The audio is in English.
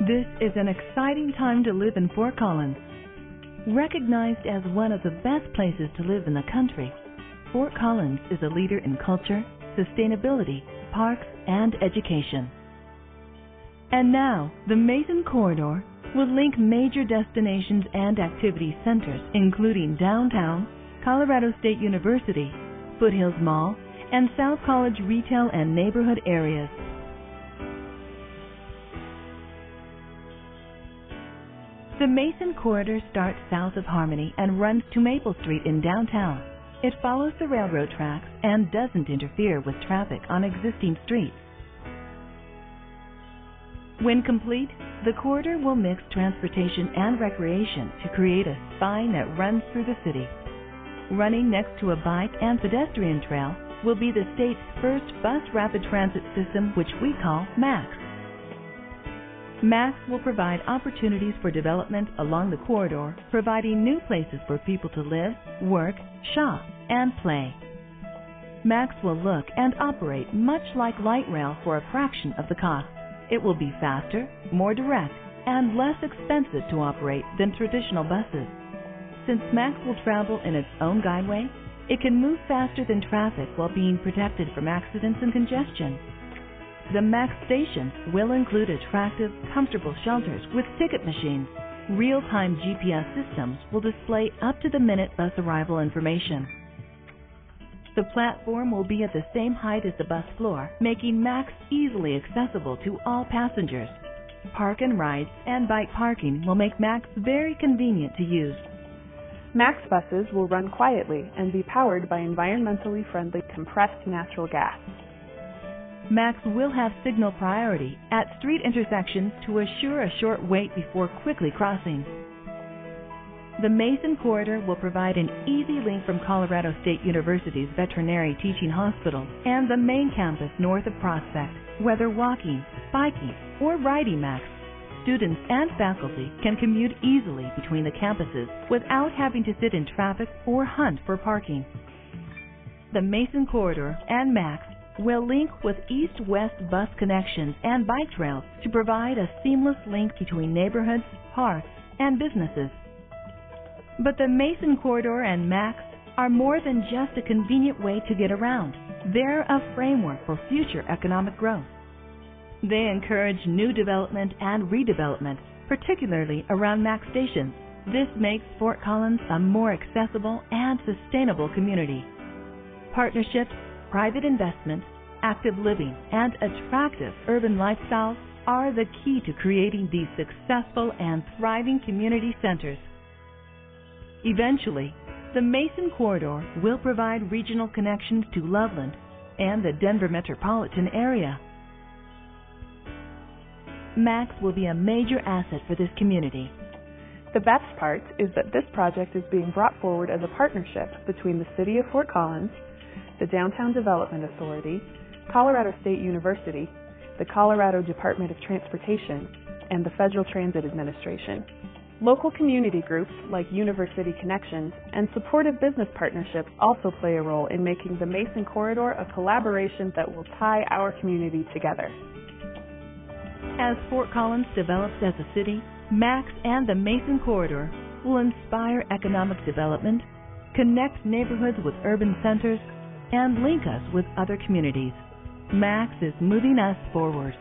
This is an exciting time to live in Fort Collins. Recognized as one of the best places to live in the country, Fort Collins is a leader in culture, sustainability, parks, and education. And now, the Mason Corridor will link major destinations and activity centers, including downtown, Colorado State University, Foothills Mall, and South College retail and neighborhood areas. The Mason Corridor starts south of Harmony and runs to Maple Street in downtown. It follows the railroad tracks and doesn't interfere with traffic on existing streets. When complete, the corridor will mix transportation and recreation to create a spine that runs through the city. Running next to a bike and pedestrian trail will be the state's first bus rapid transit system, which we call MAX. MAX will provide opportunities for development along the corridor, providing new places for people to live, work, shop, and play. MAX will look and operate much like light rail for a fraction of the cost. It will be faster, more direct, and less expensive to operate than traditional buses. Since MAX will travel in its own guideway, it can move faster than traffic while being protected from accidents and congestion. The MAX stations will include attractive, comfortable shelters with ticket machines. Real-time GPS systems will display up-to-the-minute bus arrival information. The platform will be at the same height as the bus floor, making MAX easily accessible to all passengers. Park and rides and bike parking will make MAX very convenient to use. MAX buses will run quietly and be powered by environmentally friendly compressed natural gas. MAX will have signal priority at street intersections to assure a short wait before quickly crossing. The Mason Corridor will provide an easy link from Colorado State University's Veterinary Teaching Hospital and the main campus north of Prospect. Whether walking, biking, or riding MAX, students and faculty can commute easily between the campuses without having to sit in traffic or hunt for parking. The Mason Corridor and MAX will link with east-west bus connections and bike trails to provide a seamless link between neighborhoods, parks, and businesses. But the Mason Corridor and MAX are more than just a convenient way to get around. They're a framework for future economic growth. They encourage new development and redevelopment, particularly around MAX stations. This makes Fort Collins a more accessible and sustainable community. Partnerships, private investment, active living, and attractive urban lifestyles are the key to creating these successful and thriving community centers. Eventually, the Mason Corridor will provide regional connections to Loveland and the Denver metropolitan area. MAX will be a major asset for this community. The best part is that this project is being brought forward as a partnership between the City of Fort Collins, the Downtown Development Authority, Colorado State University, the Colorado Department of Transportation, and the Federal Transit Administration. Local community groups like University Connections and supportive business partnerships also play a role in making the Mason Corridor a collaboration that will tie our community together. As Fort Collins develops as a city, MAX and the Mason Corridor will inspire economic development, connect neighborhoods with urban centers, and link us with other communities. MAX is moving us forward.